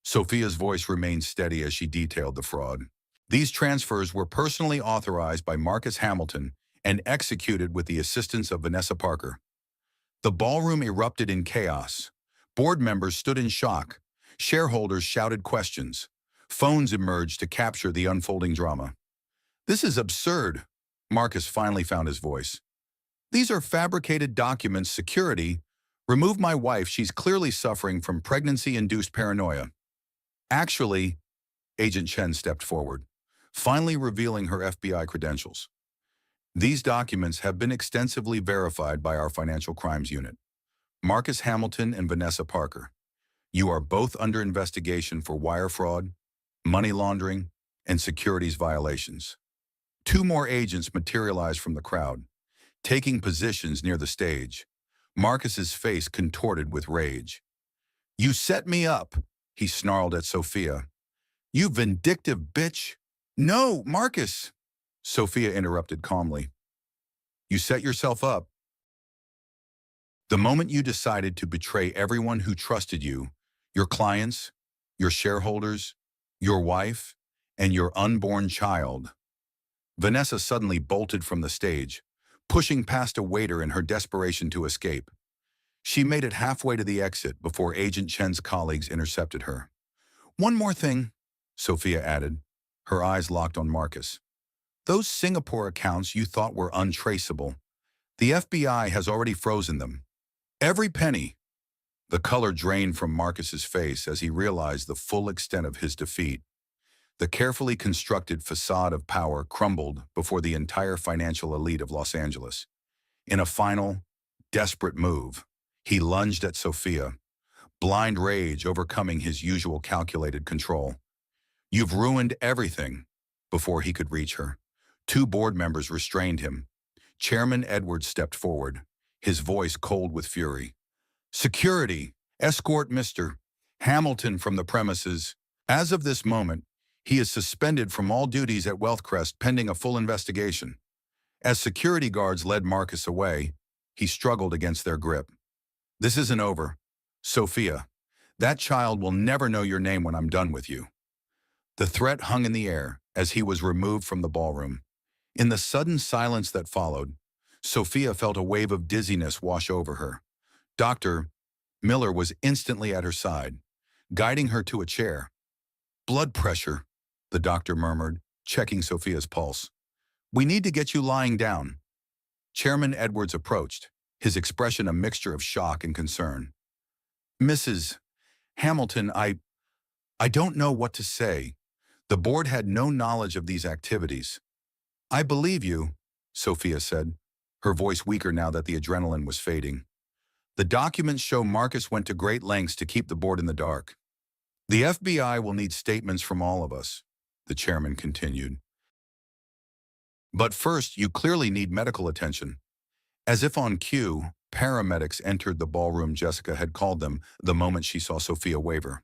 Sophia's voice remained steady as she detailed the fraud. These transfers were personally authorized by Marcus Hamilton and executed with the assistance of Vanessa Parker. The ballroom erupted in chaos. Board members stood in shock. Shareholders shouted questions. Phones emerged to capture the unfolding drama. This is absurd, Marcus finally found his voice. These are fabricated documents. Security. Remove my wife. She's clearly suffering from pregnancy-induced paranoia. Actually, Agent Chen stepped forward, finally revealing her FBI credentials. These documents have been extensively verified by our Financial Crimes Unit. Marcus Hamilton and Vanessa Parker, you are both under investigation for wire fraud, money laundering, and securities violations. 2 more agents materialized from the crowd, taking positions near the stage. Marcus's face contorted with rage. You set me up, he snarled at Sophia. You vindictive bitch. No, Marcus, Sophia interrupted calmly. You set yourself up. The moment you decided to betray everyone who trusted you, your clients, your shareholders, your wife, and your unborn child. Vanessa suddenly bolted from the stage, pushing past a waiter in her desperation to escape. She made it halfway to the exit before Agent Chen's colleagues intercepted her. One more thing, Sophia added, her eyes locked on Marcus. Those Singapore accounts you thought were untraceable, the FBI has already frozen them. Every penny. The color drained from Marcus's face as he realized the full extent of his defeat. The carefully constructed facade of power crumbled before the entire financial elite of Los Angeles. In a final, desperate move, he lunged at Sophia, blind rage overcoming his usual calculated control. You've ruined everything. Before he could reach her, 2 board members restrained him. Chairman Edwards stepped forward, his voice cold with fury. Security, escort Mr. Hamilton from the premises. As of this moment, he is suspended from all duties at Wealthcrest pending a full investigation. As security guards led Marcus away, he struggled against their grip. This isn't over. Sophia, that child will never know your name when I'm done with you. The threat hung in the air as he was removed from the ballroom. In the sudden silence that followed, Sophia felt a wave of dizziness wash over her. Dr. Miller was instantly at her side, guiding her to a chair. Blood pressure, the doctor murmured, checking Sophia's pulse. We need to get you lying down. Chairman Edwards approached, his expression a mixture of shock and concern. Mrs. Hamilton, I don't know what to say. The board had no knowledge of these activities. I believe you, Sophia said, her voice weaker now that the adrenaline was fading. The documents show Marcus went to great lengths to keep the board in the dark. The FBI will need statements from all of us, the chairman continued. But first, you clearly need medical attention. As if on cue, paramedics entered the ballroom Jessica had called them the moment she saw Sophia waver.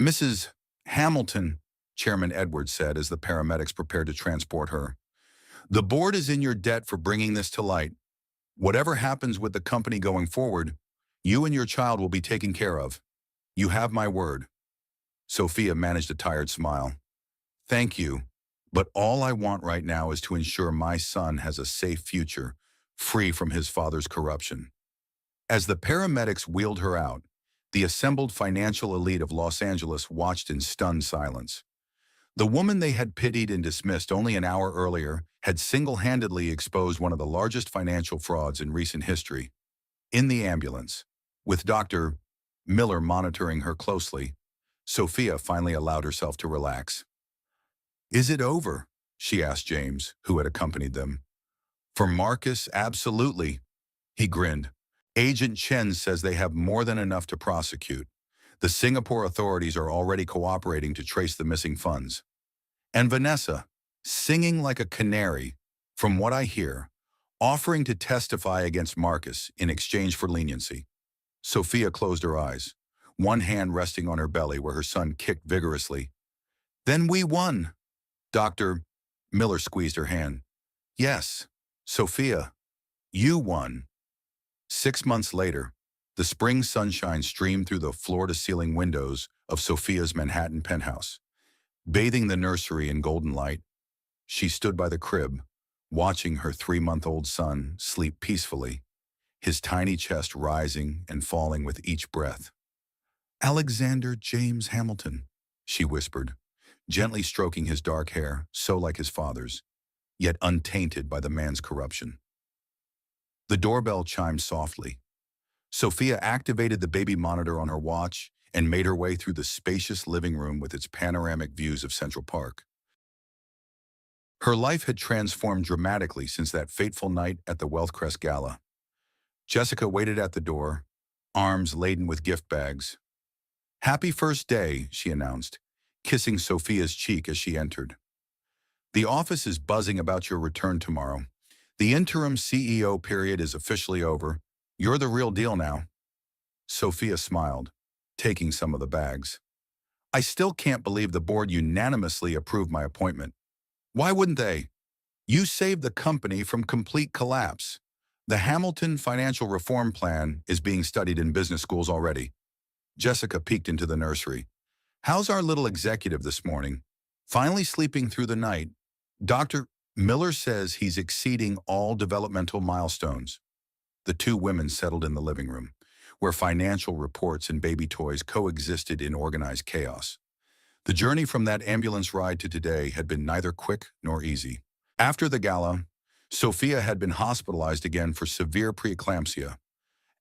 Mrs. Hamilton, Chairman Edwards said as the paramedics prepared to transport her. The board is in your debt for bringing this to light. Whatever happens with the company going forward, you and your child will be taken care of. You have my word. Sophia managed a tired smile. Thank you, but all I want right now is to ensure my son has a safe future, free from his father's corruption. As the paramedics wheeled her out, the assembled financial elite of Los Angeles watched in stunned silence. The woman they had pitied and dismissed only an hour earlier had single-handedly exposed one of the largest financial frauds in recent history. In the ambulance, with Dr. Miller monitoring her closely, Sophia finally allowed herself to relax. Is it over? She asked James, who had accompanied them. For Marcus, absolutely. He grinned. Agent Chen says they have more than enough to prosecute. The Singapore authorities are already cooperating to trace the missing funds. And Vanessa, singing like a canary, from what I hear, offering to testify against Marcus in exchange for leniency. Sophia closed her eyes, one hand resting on her belly where her son kicked vigorously. Then we won. Dr. Miller squeezed her hand. Yes, Sophia, you won. 6 months later, the spring sunshine streamed through the floor-to-ceiling windows of Sophia's Manhattan penthouse. Bathing the nursery in golden light, she stood by the crib, watching her 3-month-old son sleep peacefully, his tiny chest rising and falling with each breath. Alexander James Hamilton, she whispered, gently stroking his dark hair, so like his father's, yet untainted by the man's corruption. The doorbell chimed softly. Sophia activated the baby monitor on her watch and made her way through the spacious living room with its panoramic views of Central Park. Her life had transformed dramatically since that fateful night at the Wealthcrest Gala. Jessica waited at the door, arms laden with gift bags. Happy first day, she announced, kissing Sophia's cheek as she entered. The office is buzzing about your return tomorrow. The interim CEO period is officially over. You're the real deal now. Sophia smiled, taking some of the bags. I still can't believe the board unanimously approved my appointment. Why wouldn't they? You saved the company from complete collapse. The Hamilton Financial Reform Plan is being studied in business schools already. Jessica peeked into the nursery. How's our little executive this morning? Finally sleeping through the night. Dr. Miller says he's exceeding all developmental milestones. The two women settled in the living room, where financial reports and baby toys coexisted in organized chaos. The journey from that ambulance ride to today had been neither quick nor easy. After the gala, Sophia had been hospitalized again for severe preeclampsia.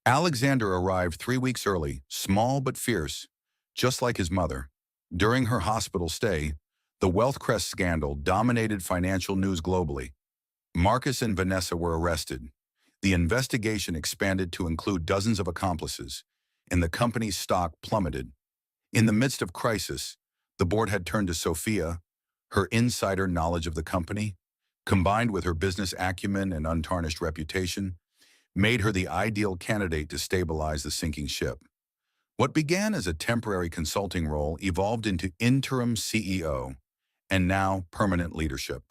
Alexander arrived 3 weeks early, small but fierce, just like his mother. During her hospital stay, the Wealthcrest scandal dominated financial news globally. Marcus and Vanessa were arrested. The investigation expanded to include dozens of accomplices, and the company's stock plummeted. In the midst of crisis, the board had turned to Sophia. Her insider knowledge of the company, combined with her business acumen and untarnished reputation, made her the ideal candidate to stabilize the sinking ship. What began as a temporary consulting role evolved into interim CEO, and now permanent leadership.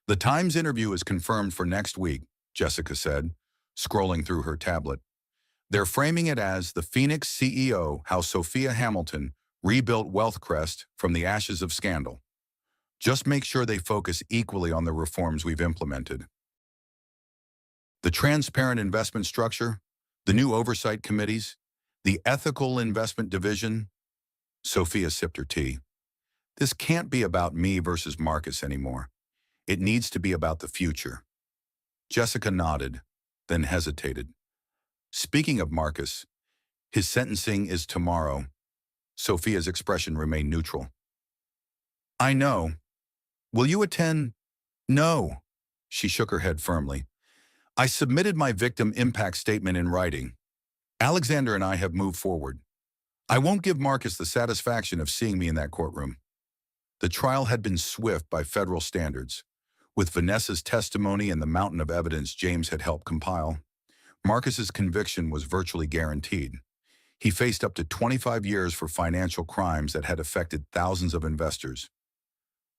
The Times interview is confirmed for next week, Jessica said, scrolling through her tablet. They're framing it as the Phoenix CEO, how Sophia Hamilton rebuilt Wealthcrest from the ashes of scandal. Just make sure they focus equally on the reforms we've implemented. The transparent investment structure, the new oversight committees, the ethical investment division. Sophia sipped her tea. This can't be about me versus Marcus anymore. It needs to be about the future. Jessica nodded, then hesitated. Speaking of Marcus, his sentencing is tomorrow. Sophia's expression remained neutral. I know. Will you attend? No. She shook her head firmly. I submitted my victim impact statement in writing. Alexander and I have moved forward. I won't give Marcus the satisfaction of seeing me in that courtroom. The trial had been swift by federal standards. With Vanessa's testimony and the mountain of evidence James had helped compile, Marcus's conviction was virtually guaranteed. He faced up to 25 years for financial crimes that had affected thousands of investors.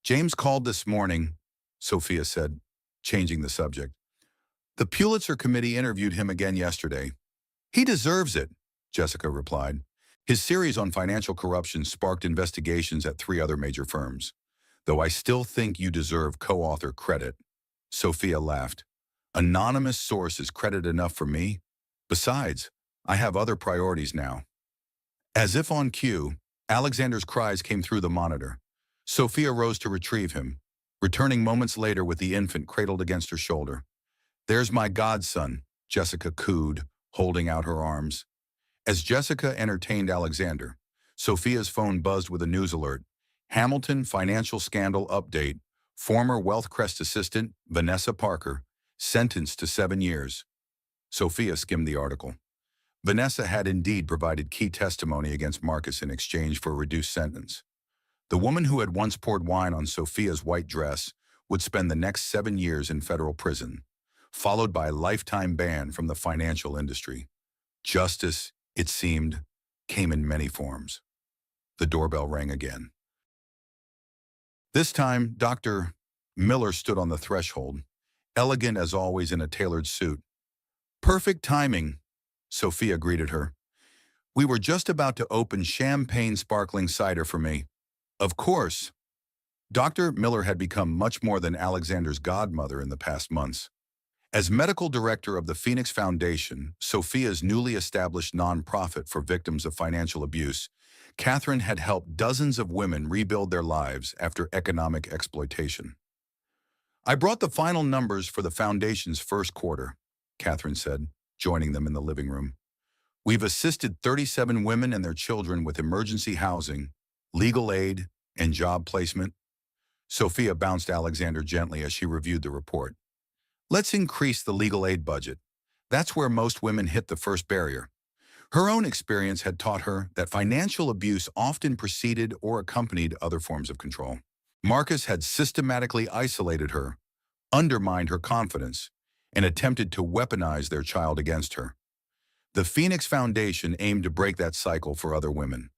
James called this morning, Sophia said, changing the subject. The Pulitzer Committee interviewed him again yesterday. He deserves it, Jessica replied. His series on financial corruption sparked investigations at 3 other major firms. Though I still think you deserve co-author credit. Sophia laughed. Anonymous source is credit enough for me? Besides, I have other priorities now. As if on cue, Alexander's cries came through the monitor. Sophia rose to retrieve him, returning moments later with the infant cradled against her shoulder. There's my godson, Jessica cooed, holding out her arms. As Jessica entertained Alexander, Sophia's phone buzzed with a news alert. Hamilton financial scandal update. Former Wealthcrest assistant, Vanessa Parker, sentenced to 7 years. Sophia skimmed the article. Vanessa had indeed provided key testimony against Marcus in exchange for a reduced sentence. The woman who had once poured wine on Sophia's white dress would spend the next 7 years in federal prison, followed by a lifetime ban from the financial industry. Justice, it seemed, came in many forms. The doorbell rang again. This time, Dr. Miller stood on the threshold, elegant as always in a tailored suit. Perfect timing, Sophia greeted her. We were just about to open champagne sparkling cider for me. Of course. Dr. Miller had become much more than Alexander's godmother in the past months. As medical director of the Phoenix Foundation, Sophia's newly established nonprofit for victims of financial abuse, Catherine had helped dozens of women rebuild their lives after economic exploitation. I brought the final numbers for the foundation's first quarter, Catherine said, joining them in the living room. We've assisted 37 women and their children with emergency housing, legal aid, and job placement. Sophia bounced Alexander gently as she reviewed the report. Let's increase the legal aid budget. That's where most women hit the first barrier. Her own experience had taught her that financial abuse often preceded or accompanied other forms of control. Marcus had systematically isolated her, undermined her confidence, and attempted to weaponize their child against her. The Phoenix Foundation aimed to break that cycle for other women.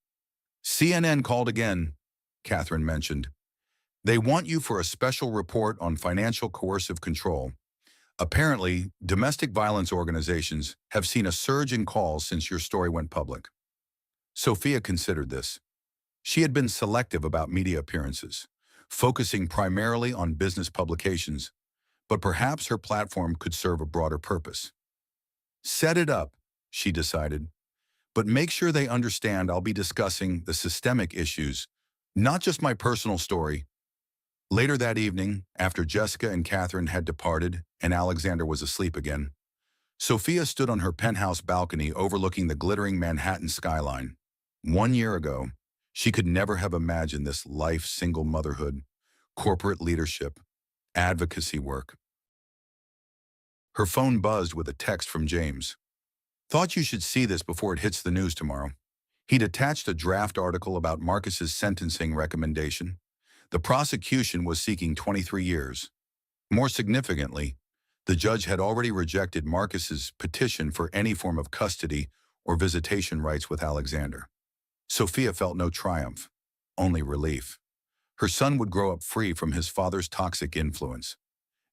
CNN called again, Catherine mentioned. They want you for a special report on financial coercive control. Apparently, domestic violence organizations have seen a surge in calls since your story went public. Sophia considered this. She had been selective about media appearances, focusing primarily on business publications, but perhaps her platform could serve a broader purpose. Set it up, she decided, but make sure they understand I'll be discussing the systemic issues, not just my personal story. Later that evening, after Jessica and Catherine had departed and Alexander was asleep again, Sophia stood on her penthouse balcony overlooking the glittering Manhattan skyline. 1 year ago, she could never have imagined this life single motherhood, corporate leadership, advocacy work. Her phone buzzed with a text from James. Thought you should see this before it hits the news tomorrow. He'd attached a draft article about Marcus's sentencing recommendation. The prosecution was seeking 23 years. More significantly, the judge had already rejected Marcus's petition for any form of custody or visitation rights with Alexander. Sophia felt no triumph, only relief. Her son would grow up free from his father's toxic influence.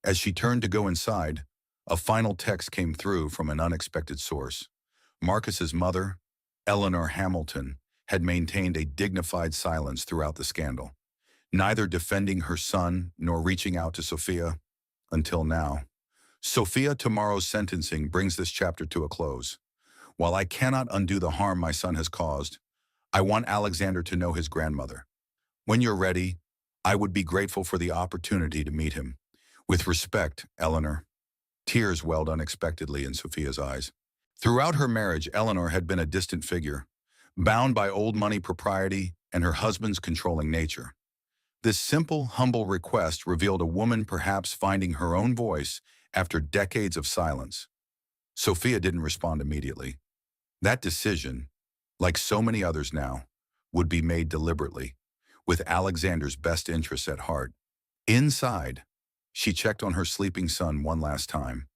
As she turned to go inside, a final text came through from an unexpected source. Marcus's mother, Eleanor Hamilton, had maintained a dignified silence throughout the scandal, neither defending her son nor reaching out to Sophia until now. Sophia, tomorrow's sentencing brings this chapter to a close. While I cannot undo the harm my son has caused, I want Alexander to know his grandmother. When you're ready, I would be grateful for the opportunity to meet him. With respect, Eleanor. Tears welled unexpectedly in Sophia's eyes. Throughout her marriage, Eleanor had been a distant figure, bound by old money propriety and her husband's controlling nature. This simple, humble request revealed a woman perhaps finding her own voice after decades of silence. Sophia didn't respond immediately. That decision, like so many others now, would be made deliberately, with Alexander's best interests at heart. Inside, she checked on her sleeping son one last time.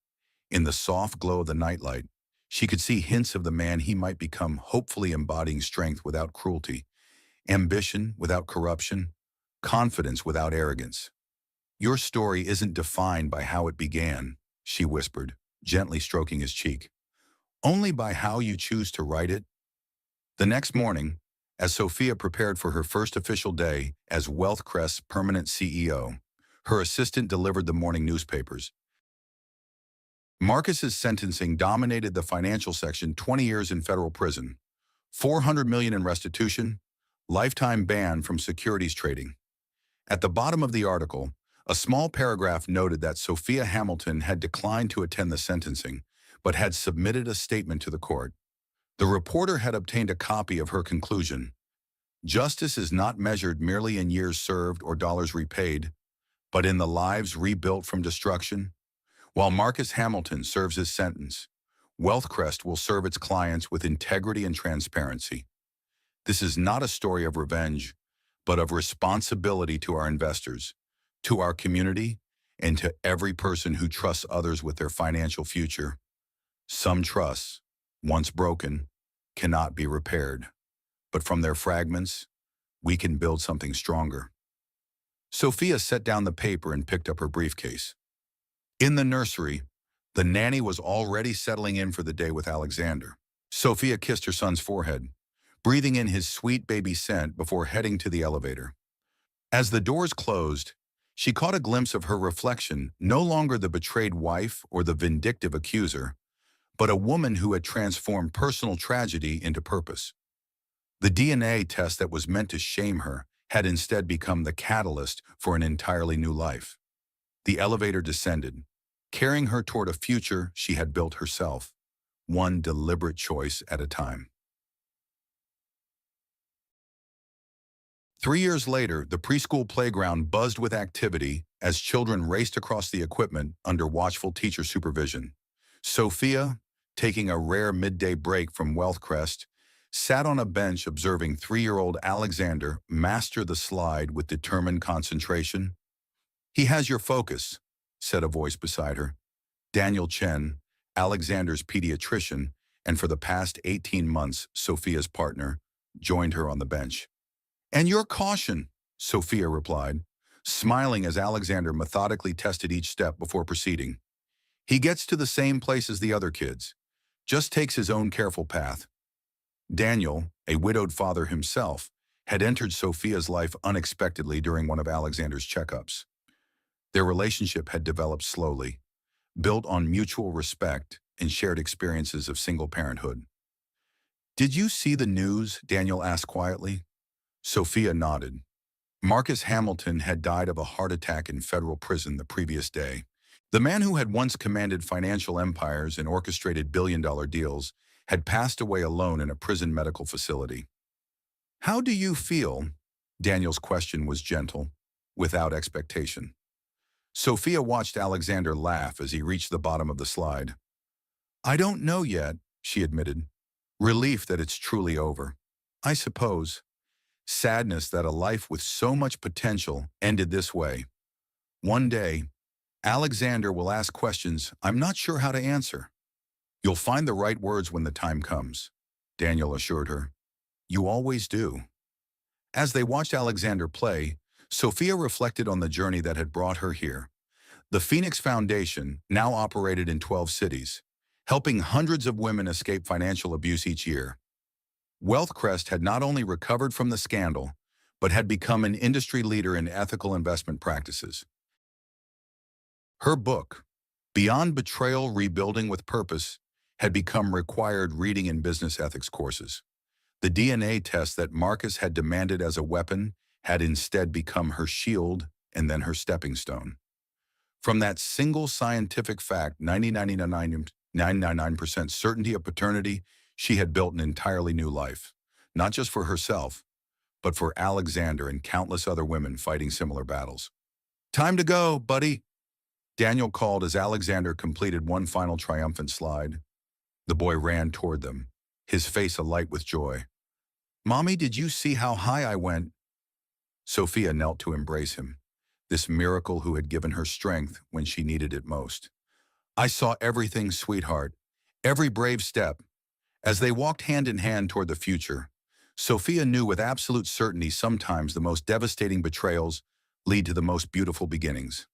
In the soft glow of the nightlight, she could see hints of the man he might become, hopefully embodying strength without cruelty, ambition without corruption, confidence without arrogance. Your story isn't defined by how it began, she whispered, gently stroking his cheek. Only by how you choose to write it. The next morning, as Sophia prepared for her first official day as Wealthcrest's permanent CEO, her assistant delivered the morning newspapers. Marcus's sentencing dominated the financial section: 20 years in federal prison, $400 million in restitution, lifetime ban from securities trading. At the bottom of the article, a small paragraph noted that Sophia Hamilton had declined to attend the sentencing, but had submitted a statement to the court. The reporter had obtained a copy of her conclusion. Justice is not measured merely in years served or dollars repaid, but in the lives rebuilt from destruction. While Marcus Hamilton serves his sentence, Wealthcrest will serve its clients with integrity and transparency. This is not a story of revenge, but of responsibility to our investors, to our community, and to every person who trusts others with their financial future. Some trusts, once broken, cannot be repaired, but from their fragments, we can build something stronger. Sophia set down the paper and picked up her briefcase. In the nursery, the nanny was already settling in for the day with Alexander. Sophia kissed her son's forehead, breathing in his sweet baby scent before heading to the elevator. As the doors closed, she caught a glimpse of her reflection, no longer the betrayed wife or the vindictive accuser, but a woman who had transformed personal tragedy into purpose. The DNA test that was meant to shame her had instead become the catalyst for an entirely new life. The elevator descended, carrying her toward a future she had built herself, one deliberate choice at a time. 3 years later, the preschool playground buzzed with activity as children raced across the equipment under watchful teacher supervision. Sophia, taking a rare midday break from Wealthcrest, sat on a bench observing 3-year-old Alexander master the slide with determined concentration. "He has your focus," said a voice beside her. Daniel Chen, Alexander's pediatrician, and for the past 18 months, Sophia's partner, joined her on the bench. "And your caution," Sophia replied, smiling as Alexander methodically tested each step before proceeding. "He gets to the same place as the other kids, just takes his own careful path." Daniel, a widowed father himself, had entered Sophia's life unexpectedly during one of Alexander's checkups. Their relationship had developed slowly, built on mutual respect and shared experiences of single parenthood. "Did you see the news?" Daniel asked quietly. Sophia nodded. Marcus Hamilton had died of a heart attack in federal prison the previous day. The man who had once commanded financial empires and orchestrated billion-dollar deals had passed away alone in a prison medical facility. "How do you feel?" Daniel's question was gentle, without expectation. Sophia watched Alexander laugh as he reached the bottom of the slide. "I don't know yet," she admitted, relief that it's truly over. "I suppose. Sadness that a life with so much potential ended this way. One day, Alexander will ask questions I'm not sure how to answer." "You'll find the right words when the time comes," Daniel assured her. "You always do." As they watched Alexander play, Sophia reflected on the journey that had brought her here. The Phoenix Foundation now operated in 12 cities, helping hundreds of women escape financial abuse each year. Wealthcrest had not only recovered from the scandal, but had become an industry leader in ethical investment practices. Her book, Beyond Betrayal, Rebuilding with Purpose, had become required reading in business ethics courses. The DNA test that Marcus had demanded as a weapon had instead become her shield and then her stepping stone. From that single scientific fact, 999% certainty of paternity, she had built an entirely new life, not just for herself, but for Alexander and countless other women fighting similar battles. Time to go, buddy, Daniel called as Alexander completed one final triumphant slide. The boy ran toward them, his face alight with joy. Mommy, did you see how high I went? Sophia knelt to embrace him, this miracle who had given her strength when she needed it most. I saw everything, sweetheart, every brave step. As they walked hand in hand toward the future, Sophia knew with absolute certainty sometimes the most devastating betrayals lead to the most beautiful beginnings.